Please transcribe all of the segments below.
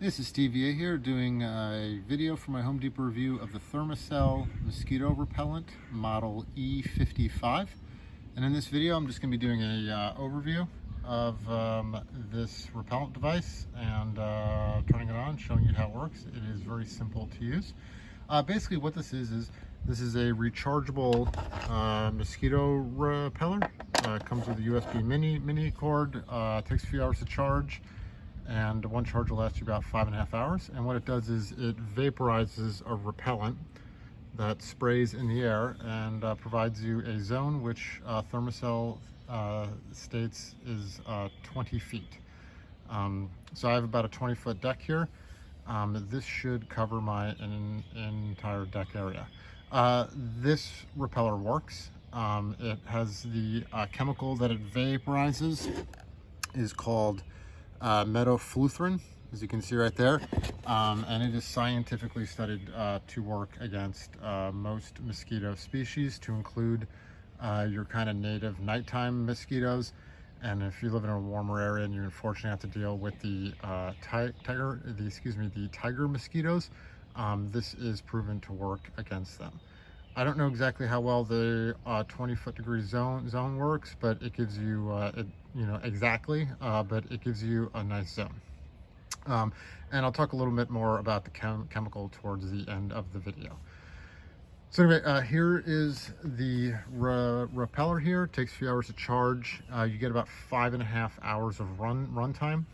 This is Steve VA here doing a video for my Home Depot review of the Thermacell mosquito repellent model E55. And in this video I'm just going to be doing a overview of this repellent device and turning it on, showing you how it works. It is very simple to use. Basically what this is this is a rechargeable mosquito repeller. It comes with a USB mini cord, takes a few hours to charge, and one charge will last you about 5.5 hours. And what it does is it vaporizes a repellent that sprays in the air and provides you a zone which Thermacell states is 20 feet. So I have about a 20-foot deck here. This should cover my entire deck area. This repeller works. It has the chemical that it vaporizes is called metofluorin, as you can see right there, and it is scientifically studied to work against most mosquito species, to include your kind of native nighttime mosquitoes. And if you live in a warmer area and you unfortunately have to deal with the tiger mosquitoes, this is proven to work against them. I don't know exactly how well the 20-foot degree zone works, but it gives you exactly, but it gives you a nice zone. And I'll talk a little bit more about the chemical towards the end of the video. So anyway, here is the repeller here. It takes a few hours to charge. You get about 5.5 hours of run time.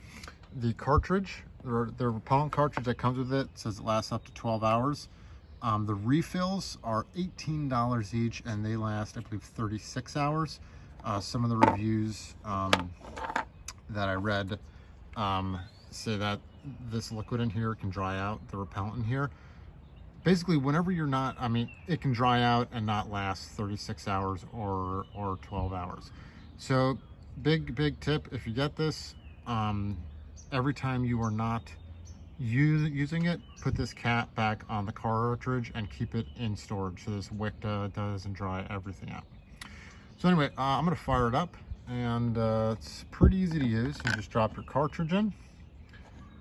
The cartridge, the repellent cartridge that comes with it, says it lasts up to 12 hours. The refills are $18 each, and they last, I believe, 36 hours. Some of the reviews that I read say that this liquid in here can dry out the repellent in here. Basically, whenever you're not, it can dry out and not last 36 hours or 12 hours. So big tip, if you get this, every time you are not using it, put this cap back on the cartridge and keep it in storage so this wick doesn't dry everything out. So anyway, I'm going to fire it up, and it's pretty easy to use. You just drop your cartridge in,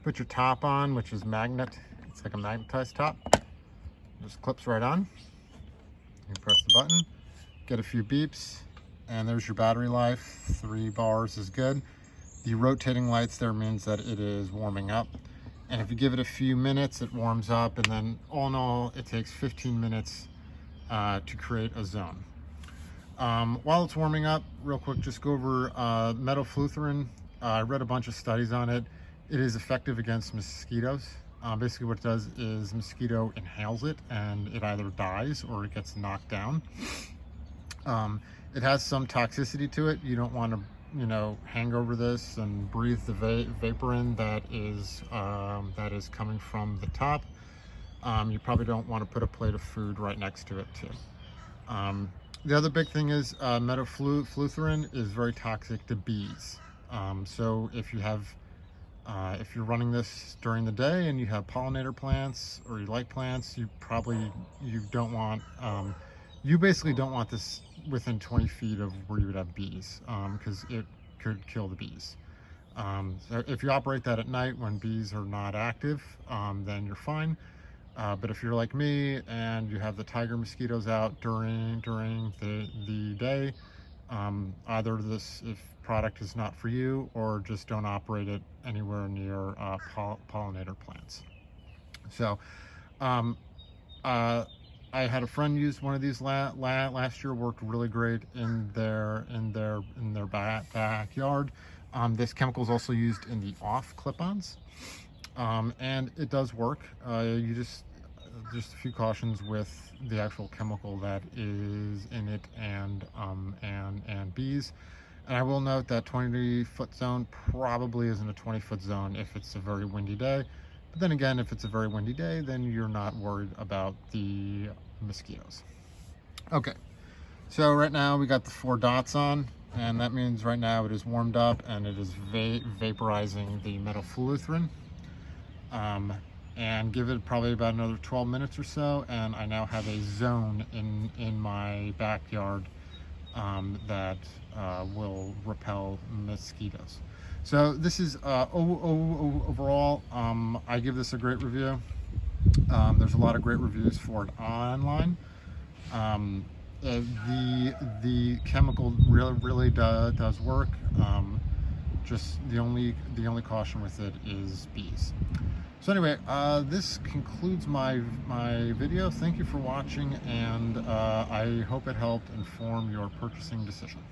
put your top on, which is magnet. It's like a magnetized top. Just clips right on. You press the button, get a few beeps, and there's your battery life. 3 bars is good. The rotating lights there means that it is warming up. And if you give it a few minutes, it warms up, and then all in all, it takes 15 minutes to create a zone. While it's warming up, real quick, just go over metofluorin. I read a bunch of studies on it. It is effective against mosquitoes. Basically what it does is mosquito inhales it and it either dies or it gets knocked down. It has some toxicity to it. You don't want to hang over this and breathe the vapor in that is coming from the top. You probably don't want to put a plate of food right next to it too. The other big thing is metofluorin is very toxic to bees. So if you're running this during the day and you have pollinator plants or you like plants, you don't want, you basically don't want this within 20 feet of where you would have bees, because it could kill the bees. So if you operate that at night when bees are not active, then you're fine. But if you're like me and you have the tiger mosquitoes out during the day, either this product is not for you, or just don't operate it anywhere near pollinator plants. So I had a friend use one of these last year. Worked really great in their backyard. This chemical is also used in the off clip-ons, and it does work. You just a few cautions with the actual chemical that is in it and bees. And I will note that 20-foot zone probably isn't a 20-foot zone if it's a very windy day. But then again, if it's a very windy day, then you're not worried about the mosquitoes. Okay, so right now we got the 4 dots on, and that means right now it is warmed up and it is vaporizing the metofluorin. And give it probably about another 12 minutes or so, and I now have a zone in my backyard that will repel mosquitoes. So this is overall, I give this a great review. There's a lot of great reviews for it online. The chemical really does work. Just the only caution with it is bees. So anyway, this concludes my video. Thank you for watching, and I hope it helped inform your purchasing decision.